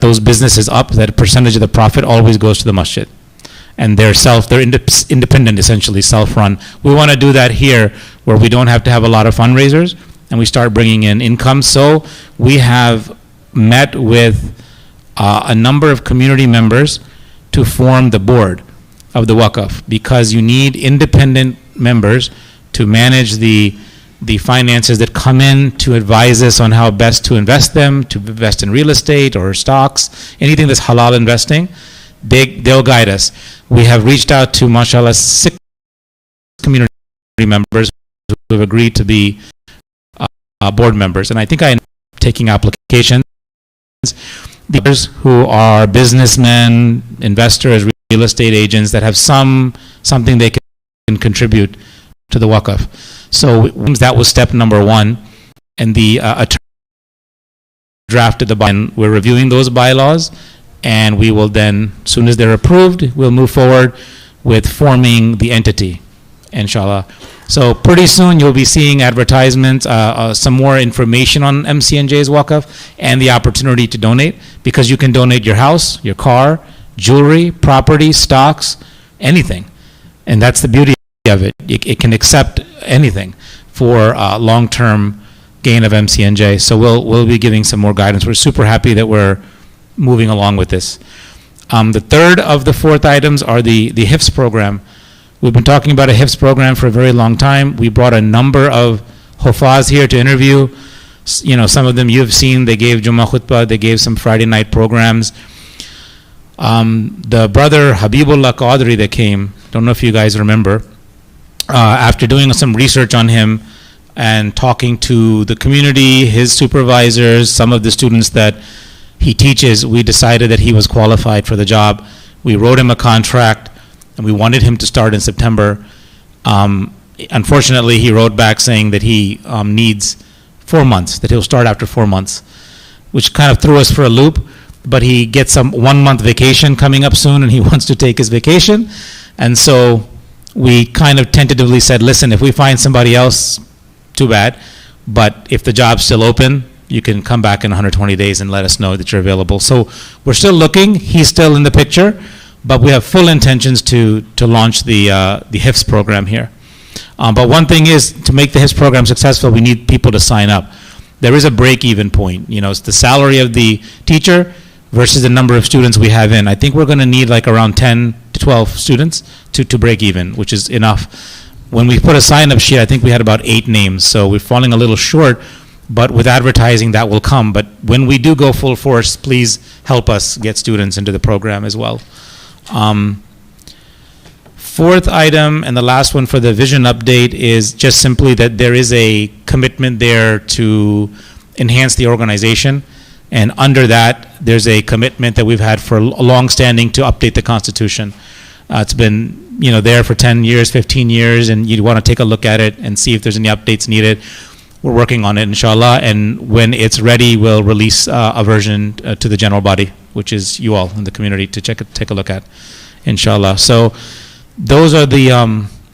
those businesses up, that percentage of the profit always goes to the masjid. And they're independent, essentially, self-run. We want to do that here, where we don't have to have a lot of fundraisers, and we start bringing in income. So we have met with a number of community members to form the board of the Waqf, because you need independent members to manage the finances that come in, to advise us on how best to invest them, to invest in real estate or stocks, anything that's halal investing. They'll guide us. We have reached out to, mashallah, 6 community members who have agreed to be board members, and I think I am taking applications. The others who are businessmen, investors, real estate agents that have something they can contribute to the Waqf. So that was step number 1, and the attorney drafted the bylaws. We're reviewing those bylaws, and we will then, as soon as they're approved, we'll move forward with forming the entity, inshallah. So pretty soon you'll be seeing advertisements, some more information on MCNJ's Waqf, and the opportunity to donate, because you can donate your house, your car, jewelry, property, stocks, anything. And that's the beauty of it. It can accept anything for long-term gain of MCNJ. So we'll be giving some more guidance. We're super happy that we're moving along with this. The third of the 4th items are the HIFZ program. We've been talking about a HIFZ program for a very long time. We brought a number of Hufaz here to interview. You know, some of them you've seen. They gave Jummah khutbah, they gave some Friday night programs. The brother Habibullah Qadri that came, don't know if you guys remember, after doing some research on him and talking to the community, his supervisors, some of the students that he teaches, we decided that he was qualified for the job. We wrote him a contract, and we wanted him to start in September. Unfortunately, he wrote back saying that he needs 4 months, that he'll start after 4 months, which kind of threw us for a loop. But he gets some 1 month vacation coming up soon, and he wants to take his vacation. And so we kind of tentatively said, listen, if we find somebody else, too bad. But if the job's still open, you can come back in 120 days and let us know that you're available. So we're still looking. He's still in the picture, but we have full intentions to launch the HIFZ program here. But one thing is, to make the HIFZ program successful, we need people to sign up. There is a break-even point. You know, it's the salary of the teacher versus the number of students we have in. I think we're going to need like around 10 to 12 students to break even, which is enough. When we put a sign-up sheet, I think we had about 8 names, so we're falling a little short, but with advertising that will come. But when we do go full force, please help us get students into the program as well. 4th item, and the last one for the vision update, is just simply that there is a commitment there to enhance the organization. And under that, there's a commitment that we've had for a long-standing to update the Constitution. It's been, you know, there for 10 years, 15 years, and you want to take a look at it and see if there's any updates needed. We're working on it, inshallah, and when it's ready, we'll release a version to the general body, which is you all in the community, to take a look at, inshallah. So those are the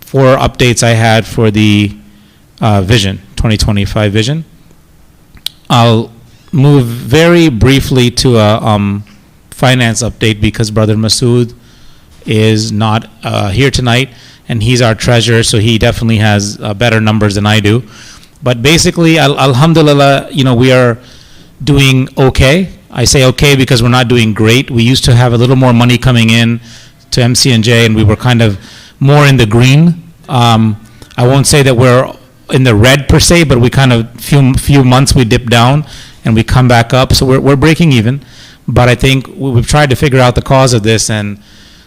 4 updates I had for the vision, 2025 vision. I'll move very briefly to a finance update, because Brother Masood is not here tonight, and he's our treasurer, so he definitely has better numbers than I do. But basically, alhamdulillah, you know, we are doing okay. I say okay because we're not doing great. We used to have a little more money coming in to MCNJ, and we were kind of more in the green. I won't say that we're in the red per se, but we kind of few months we dip down and we come back up. So we're breaking even. But I think we've tried to figure out the cause of this, and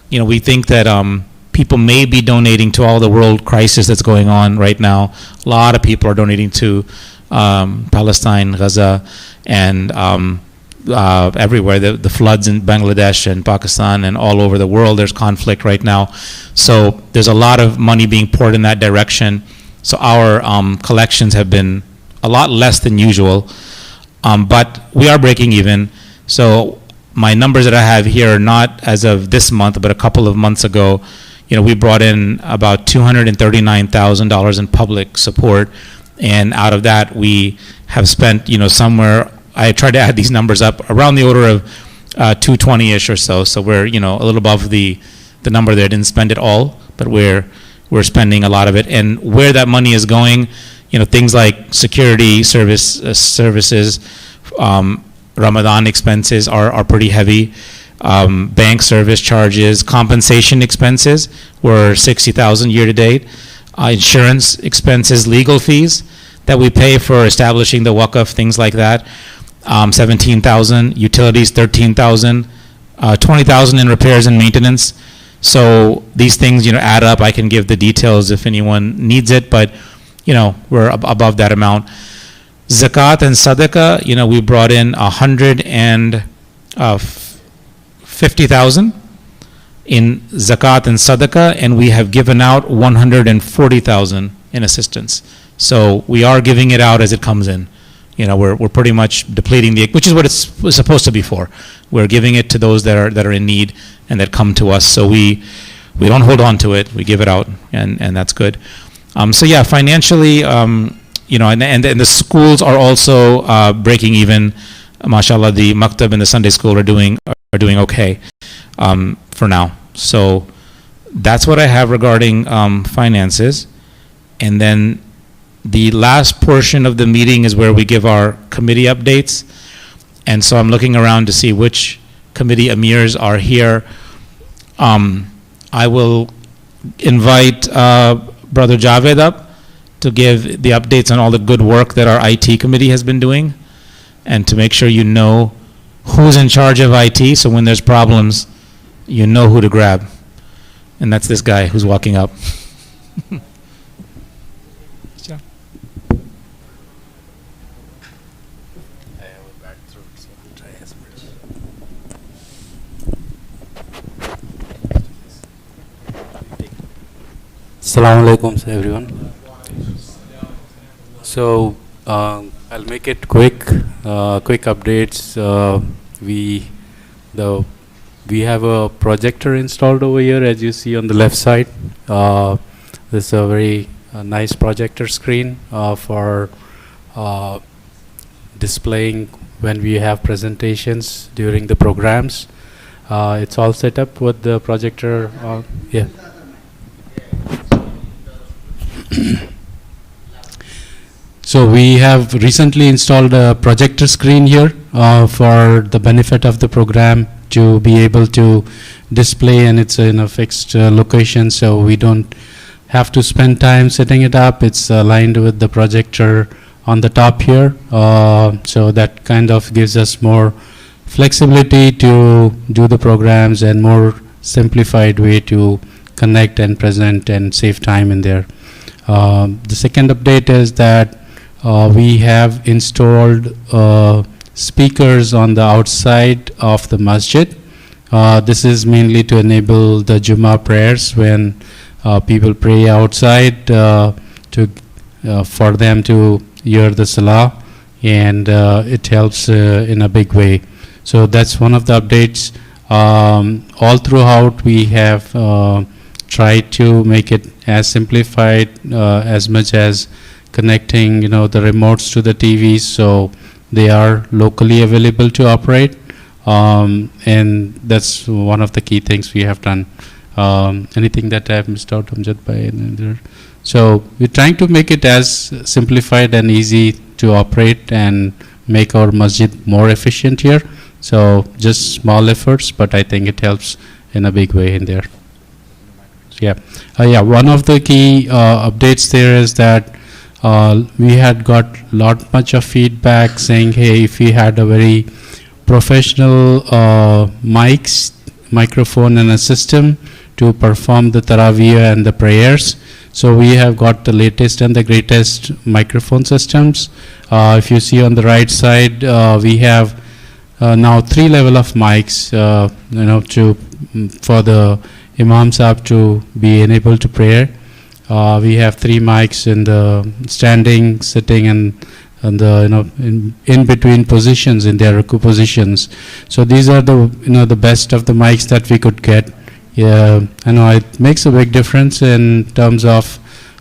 you know, we think that people may be donating to all the world crisis that's going on right now. A lot of people are donating to Palestine, Gaza, and everywhere. The floods in Bangladesh and Pakistan and all over the world, there's conflict right now. So there's a lot of money being poured in that direction. So our collections have been a lot less than usual, but we are breaking even. So my numbers that I have here are not as of this month, but a couple of months ago, you know, we brought in about $239,000 in public support, and out of that we have spent, you know, somewhere, I tried to add these numbers up, around the order of 220-ish or so. So we're, a little above the number there. Didn't spend it all, but we're spending a lot of it. And where that money is going, things like security services, Ramadan expenses are pretty heavy. Bank service charges, compensation expenses were 60,000 year to date. Insurance expenses, legal fees that we pay for establishing the waqf, things like that, 17,000. Utilities, 13,000. 20,000 in repairs and maintenance. So these things, add up. I can give the details if anyone needs it, but we're above that amount. Zakat and sadaqah, we brought in 150,000 in zakat and sadaqah, and we have given out 140,000 in assistance. So we are giving it out as it comes in. We're pretty much depleting which is what it's supposed to be for. We're giving it to those that are in need and that come to us. So we don't hold on to it. We give it out, and that's good. So yeah, financially, and the schools are also breaking even. MashaAllah, the maktab and the Sunday school are doing okay for now. So that's what I have regarding finances. And then the last portion of the meeting is where we give our committee updates. And so I'm looking around to see which committee amirs are here. I will invite Brother Javed up to give the updates on all the good work that our IT committee has been doing, and to make sure you know who's in charge of IT, so when there's problems, you know who to grab. And that's this guy who's walking up. Assalamu alaikum everyone. So I'll make it quick. Quick updates. We have a projector installed over here, as you see on the left side. This is a very nice projector screen for displaying when we have presentations during the programs. It's all set up with the projector. Yeah. So we have recently installed a projector screen here for the benefit of the program to be able to display, and it's in a fixed location, so we don't have to spend time setting it up. It's aligned with the projector on the top here, so that kind of gives us more flexibility to do the programs and more simplified way to connect and present and save time in there. The second update is that we have installed speakers on the outside of the masjid. This is mainly to enable the Jummah prayers when people pray outside for them to hear the salah, and it helps in a big way. So that's one of the updates. All throughout we have tried to make it as simplified as much as connecting the remotes to the TVs, so they are locally available to operate, and that's one of the key things we have done. Anything that I have missed out, Amjad Bhai? So we're trying to make it as simplified and easy to operate and make our masjid more efficient here. So just small efforts, but I think it helps in a big way in there. So yeah, one of the key updates there is that we had got much of feedback saying, hey, if we had a very professional microphone and a system to perform the Taraweeh and the prayers. So we have got the latest and the greatest microphone systems. If you see on the right side, we have now 3 level of mics, for the Imam Sahib to be enabled to pray. We have 3 mics in the standing, sitting, and the in between positions, in their ruku positions. So these are the the best of the mics that we could get. Yeah, I know it makes a big difference in terms of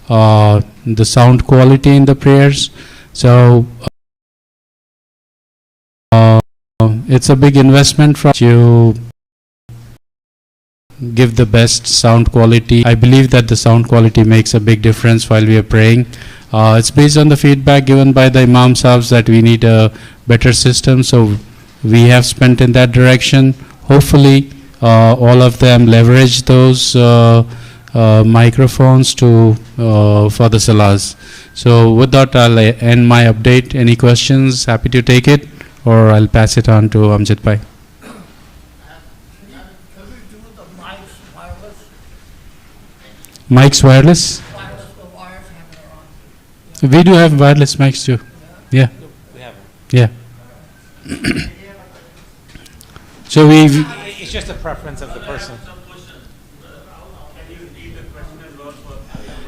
the sound quality in the prayers. So it's a big investment for you give the best sound quality. I believe that the sound quality makes a big difference while we are praying. It's based on the feedback given by the Imam Sahibs that we need a better system, so we have spent in that direction. Hopefully all of them leverage those microphones to for the salahs. So with that, I'll end my update. Any questions? Happy to take it, or I'll pass it on to Amjad Bhai. Mics wireless? We do have wireless mics too. Yeah. We have Yeah. So we. It's just a preference of the person.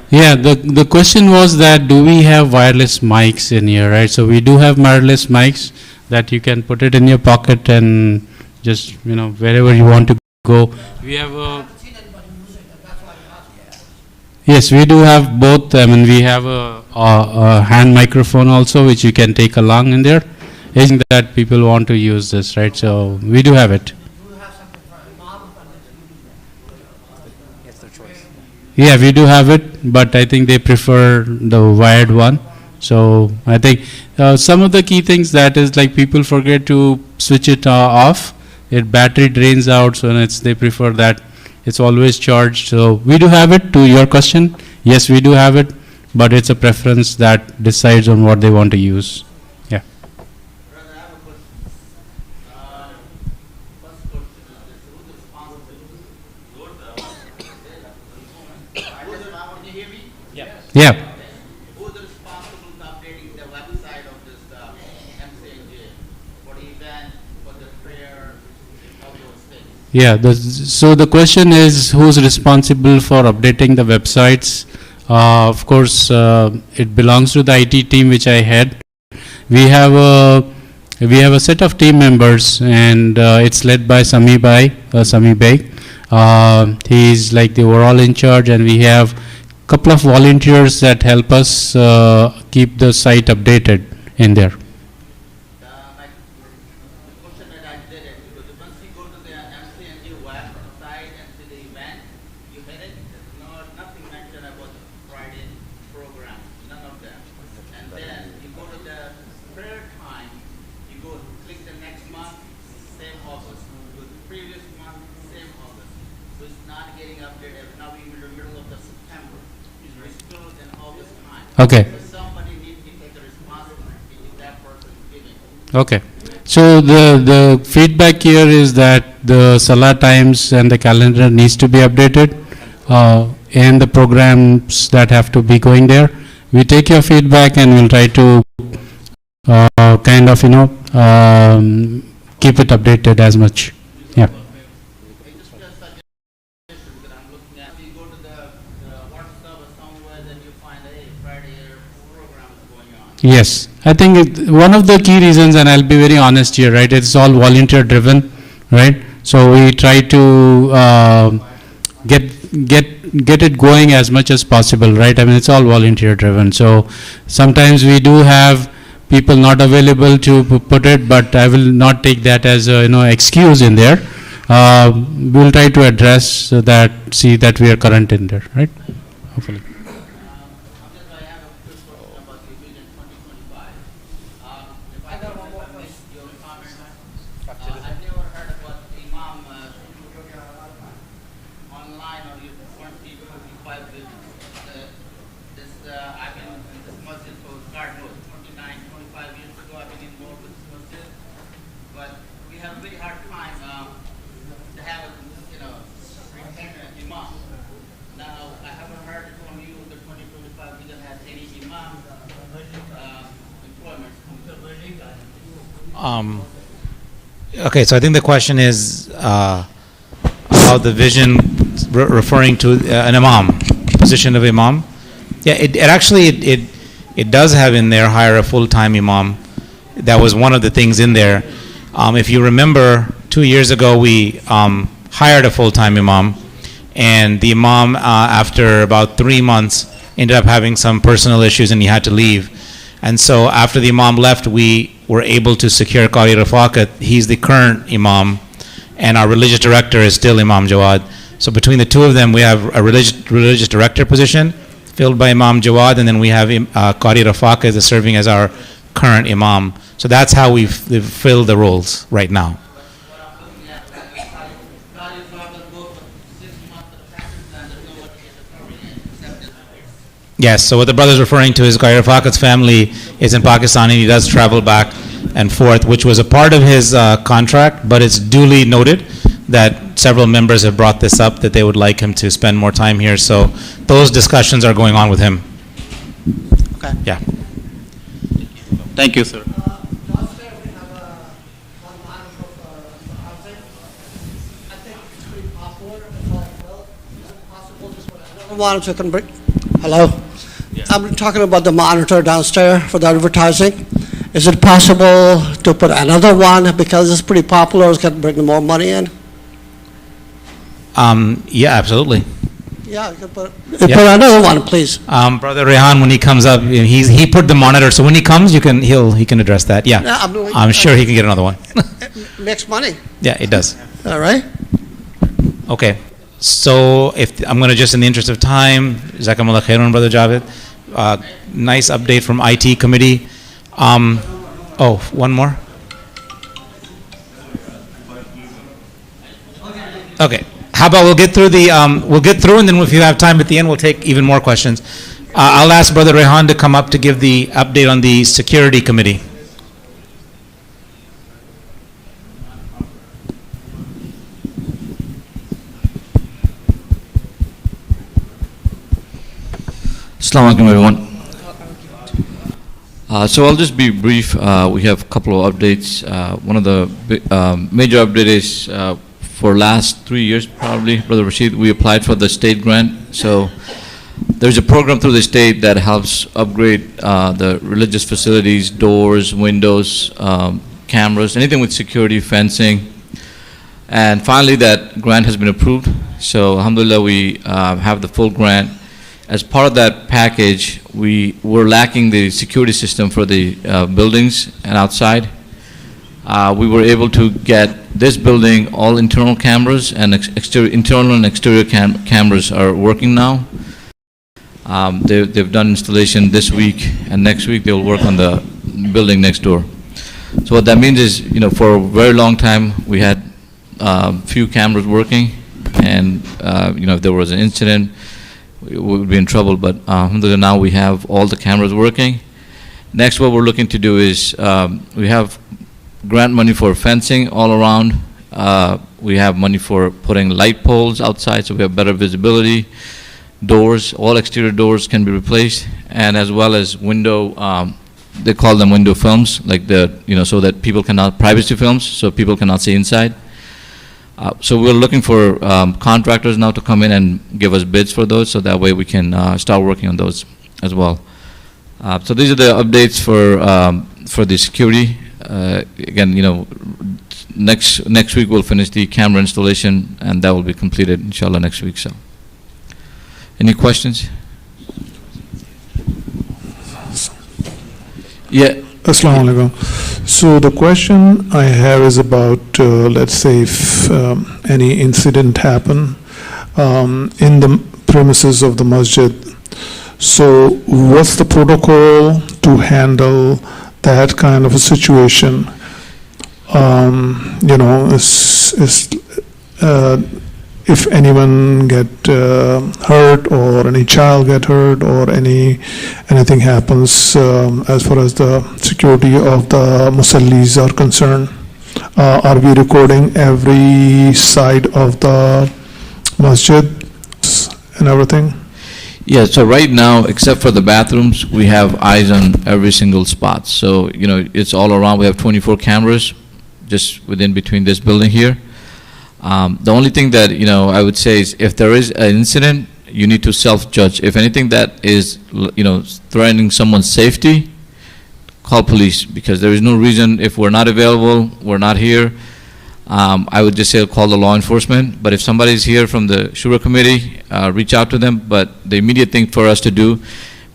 Yeah, the question was that do we have wireless mics in here, right? So we do have wireless mics that you can put it in your pocket and just, wherever you want to go. We have a. Yes, we do have both. I mean, we have a hand microphone also, which you can take along in there. I think that people want to use this, right? So we do have it. Yeah, we do have it, but I think they prefer the wired one. So I think some of the key things that is like people forget to switch it off. It battery drains out, so they prefer that. It's always charged. So we do have it. To your question, yes, we do have it, but it's a preference that decides on what they want to use. Yeah. Brother, I have a question. First question is this: who's responsible? Can you hear me? Yeah. Who's responsible for updating the website of this MCNJ for the event, for the prayer, all those things? Yeah. So the question is who's responsible for updating the websites? Of course, it belongs to the IT team which I head. We have a set of team members, and it's led by Sami Beg. He's like the overall in charge, and we have a couple of volunteers that help us keep the site updated in there. Like the question that I did it, because once you go to the MCNG website and see the event, you hit it, there's nothing mentioned about the Friday program, none of them. And then you go to the prayer time, you go click the next month, same August. Go to the previous month, same August. So it's not getting updated. Now we're in the middle of the September. We're still in August time. Okay. So somebody needs to take the responsibility if that person is giving. Okay. So the feedback here is that the Salah times and the calendar needs to be updated, and the programs that have to be going there. We take your feedback and we'll try to kind of keep it updated as much. Yeah. Just a suggestion that I'm looking at. You go to the WhatsApp or somewhere, then you find a Friday program is going on. Yes, I think one of the key reasons, and I'll be very honest here, right? It's all volunteer driven, right? So we try to get it going as much as possible, right? I mean, it's all volunteer driven. So sometimes we do have people not available to put it, but I will not take that as a excuse in there. We'll try to address that, see that we are current in there, right? Hopefully. I have a quick question about the Vision 2025. If I got one more question, your comment. I've never heard about Imam online or your 2025 vision. I've been in this masjid for God knows 29, 25 years ago. I've been involved with this masjid, but we have a very hard time to have retain an imam. Now I haven't heard from you the 2025 vision has any imam employment. Okay, so I think the question is about the vision referring to an imam, position of imam. Yeah, it actually it does have in there hire a full-time imam. That was one of the things in there. If you remember, 2 years ago we hired a full-time imam, and the imam after about 3 months ended up having some personal issues and he had to leave. And so after the imam left, we were able to secure Qari Rafaqat. He's the current imam, and our religious director is still Imam Jawad. So between the two of them, we have a religious director position filled by Imam Jawad, and then we have Qari Rafaqat is serving as our current imam. So that's how we've filled the roles right now. Yes, so what the brother is referring to is Qari Rafaqat's family is in Pakistan, and he does travel back and forth, which was a part of his contract, but it's duly noted that several members have brought this up, that they would like him to spend more time here. So those discussions are going on with him. Okay. Yeah. Thank you, sir. Downstairs we have one line of housing. I think it's pretty popular, it's all built. Is it possible just put another monitor can bring? Hello? I'm talking about the monitor downstairs for the advertising. Is it possible to put another one because it's pretty popular, it's going to bring more money in? Yeah, absolutely. Yeah, you can put Yeah. put another one, please. Brother Rehan, when he comes up, he put the monitor, so when he comes, he can address that. Yeah, Yeah, I'm sure he can get another one. It makes money, Yeah, it does. all right? Okay, so if I'm going to just in the interest of time, Jazakumullah khairun, Brother Javed. Nice update from IT committee. One more. Okay. How about we'll get through, and then if you have time at the end, we'll take even more questions. I'll ask Brother Rehan to come up to give the update on the security committee. Assalamu alaikum, everyone. So I'll just be brief. We have a couple of updates. One of the major update is for last 3 years, probably, Brother Rashid, we applied for the state grant. So there's a program through the state that helps upgrade the religious facilities, doors, windows, cameras, anything with security, fencing. And finally, that grant has been approved. So alhamdulillah, we have the full grant. As part of that package, we were lacking the security system for the buildings and outside. We were able to get this building, all internal cameras and internal and exterior cameras are working now. They've done installation this week, and next week they'll work on the building next door. So what that means is, for a very long time, we had few cameras working, and if there was an incident, we would be in trouble. But alhamdulillah, now we have all the cameras working. Next, what we're looking to do is we have grant money for fencing all around. We have money for putting light poles outside, so we have better visibility. Doors, all exterior doors can be replaced, and as well as window. They call them window films, like so that people cannot, privacy films, so people cannot see inside. So we're looking for contractors now to come in and give us bids for those, so that way we can start working on those as well. So these are the updates for the security. Again, next week we'll finish the camera installation, and that will be completed, inshallah, next week. So, any questions? Yeah. Assalamu alaikum. So the question I have is about, let's say, if any incident happen in the premises of the masjid. So what's the protocol to handle that kind of a situation? If anyone get hurt, or any child get hurt, or anything happens as far as the security of the musallis are concerned, are we recording every side of the masjid and everything? Yeah, so right now, except for the bathrooms, we have eyes on every single spot. So, it's all around. We have 24 cameras just between this building here. The only thing that, I would say is if there is an incident, you need to self-judge. If anything that is, threatening someone's safety, call police, because there is no reason, if we're not available, we're not here, I would just say call the law enforcement. But if somebody's here from the Shura committee, reach out to them. But the immediate thing for us to do,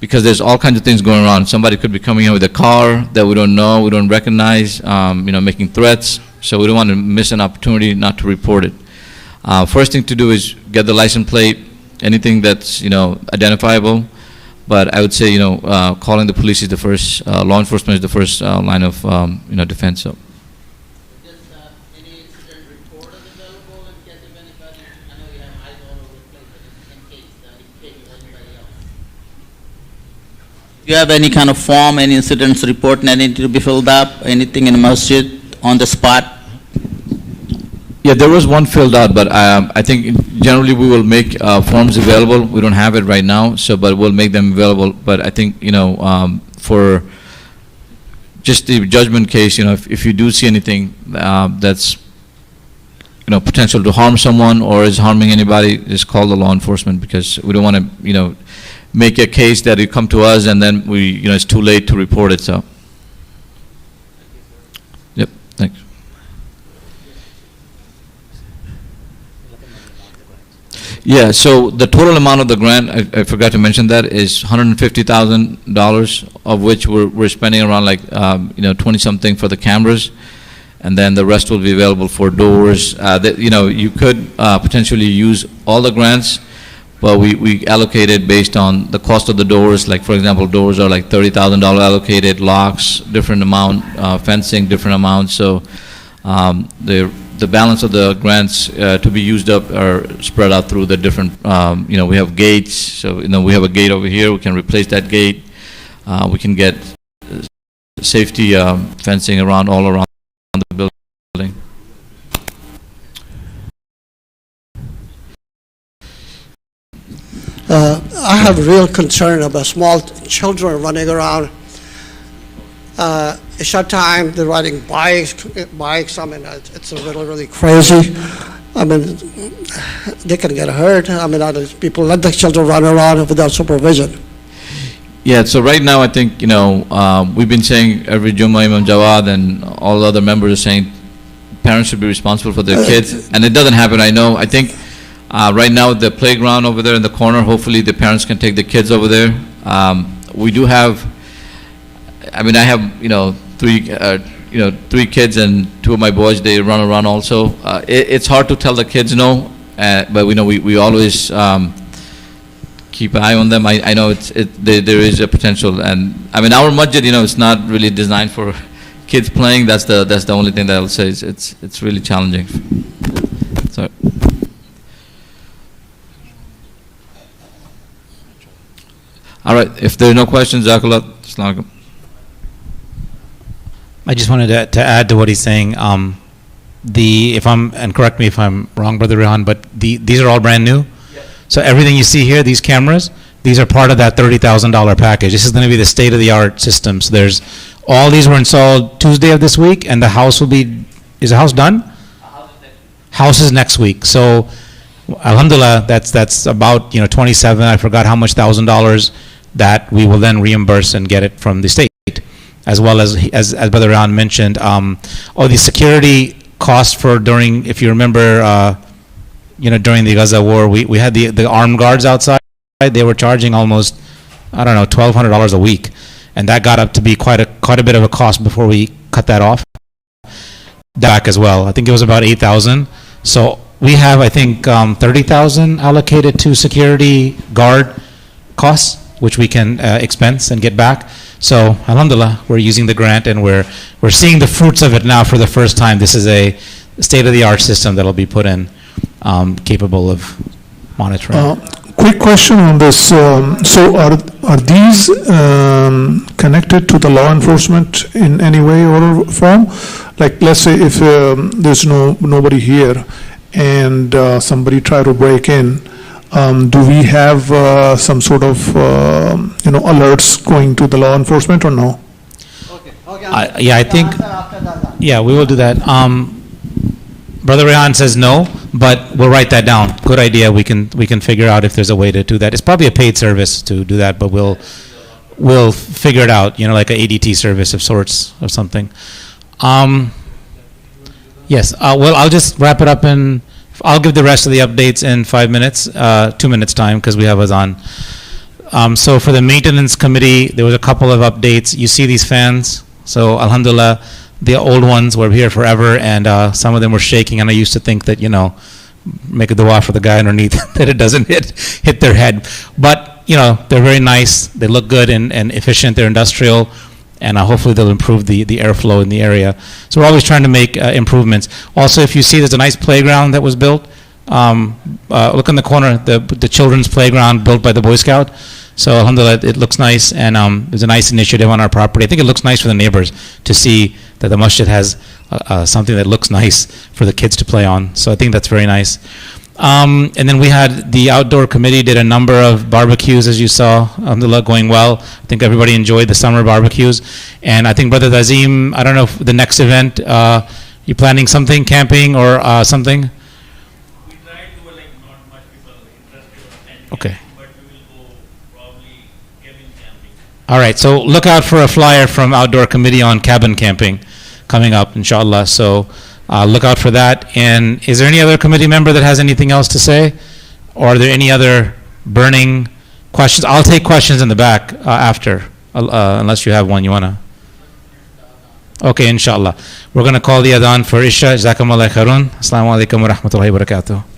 because there's all kinds of things going on. Somebody could be coming in with a car that we don't know, we don't recognize, making threats. So we don't want to miss an opportunity not to report it. First thing to do is get the license plate, anything that's, identifiable. But I would say, calling the police is the first, law enforcement is the first line of, defense. So. Just any incident report is available in case of anybody, I know you have eyes all over the place, but in case of anybody else. Do you have any kind of form, any incidents report that need to be filled up, anything in the masjid on the spot? Yeah, there was one filled out, but I think generally we will make forms available. We don't have it right now, but we'll make them available. But I think, for just the judgment case, if you do see anything that's, potential to harm someone or is harming anybody, just call the law enforcement, because we don't want to, make a case that you come to us and then it's too late to report it, so. Yep, thanks. Yeah, so the total amount of the grant, I forgot to mention that, is $150,000, of which we're spending around 20-something for the cameras, and then the rest will be available for doors. You could potentially use all the grants, but we allocated based on the cost of the doors. Like, for example, doors are like $30,000 allocated, locks, different amount, fencing, different amounts. So the balance of the grants to be used up are spread out through the different, we have gates. So, we have a gate over here. We can replace that gate. We can get safety fencing all around the building. I have a real concern about small children running around. Isha time, they're riding bikes. I mean, it's really, really crazy. I mean, they can get hurt. I mean, people let the children run around without supervision. Yeah, so right now I think, we've been saying every Jummah, Imam Jawad and all the other members are saying parents should be responsible for their kids, and it doesn't happen, I know. I think right now the playground over there in the corner, hopefully the parents can take the kids over there. We do have, I have, three kids, and two of my boys, they run around also. It's hard to tell the kids no, but we always keep an eye on them. I know there is a potential, and our masjid, it's not really designed for kids playing. That's the only thing that I'll say. It's really challenging. So. All right. If there are no questions, Jazakallah. Assalamu alaikum. I just wanted to add to what he's saying. And correct me if I'm wrong, Brother Rehan, but these are all brand new. Yes. So everything you see here, these cameras, these are part of that $30,000 package. This is going to be the state-of-the-art system. So all these were installed Tuesday of this week, and the house will be. Is the house done? House is next week. So, alhamdulillah, that's about $27. I forgot how much $1,000 that we will then reimburse and get it from the state. As well as Brother Rehan mentioned, the security costs during, if you remember, during the Gaza war, we had the armed guards outside. They were charging almost, $1,200 a week, and that got up to be quite a bit of a cost before we cut that off. Back as well, I think it was about $8,000. So we have, I think, $30,000 allocated to security guard costs, which we can expense and get back. So, alhamdulillah, we're using the grant, and we're seeing the fruits of it now for the first time. This is a state-of-the-art system that'll be put in, capable of monitoring. Quick question on this. So are these connected to the law enforcement in any way or form? Like, let's say if there's nobody here and somebody try to break in, do we have some sort of alerts going to the law enforcement or no? Okay. I think, yeah, we will do that. Brother Rehan says no, but we'll write that down. Good idea. We can figure out if there's a way to do that. It's probably a paid service to do that, but we'll figure it out. Like an ADT service of sorts or something. Yes. Well, I'll just wrap it up I'll give the rest of the updates in 5 minutes, 2 minutes time, because we have Azan. So for the maintenance committee, there was a couple of updates. You see these fans? So alhamdulillah, the old ones were here forever, and some of them were shaking, and I used to think that, make a dua for the guy underneath that it doesn't hit their head. But, they're very nice, they look good and efficient, they're industrial, and hopefully they'll improve the airflow in the area. So we're always trying to make improvements. Also, if you see, there's a nice playground that was built. Look in the corner, the children's playground built by the Boy Scout. So alhamdulillah, it looks nice, and there's a nice initiative on our property. I think it looks nice for the neighbors to see that the masjid has something that looks nice for the kids to play on. So I think that's very nice. And then we had the outdoor committee did a number of barbecues, as you saw, alhamdulillah, going well. I think everybody enjoyed the summer barbecues. And I think Brother Azim, I don't know if the next event, you planning something, camping or something? We tried to not much people interested in attending, Okay. but we will go probably cabin camping. All right, so look out for a flyer from Outdoor Committee on cabin camping coming up, inshallah. So look out for that. And is there any other committee member that has anything else to say? Or are there any other burning questions? I'll take questions in the back after, unless you have one you want to. Okay, inshallah. We're going to call the adhan for Isha. Jazakumullah khairun. Assalamu alaikum wa rahmatullahi wa barakatuh.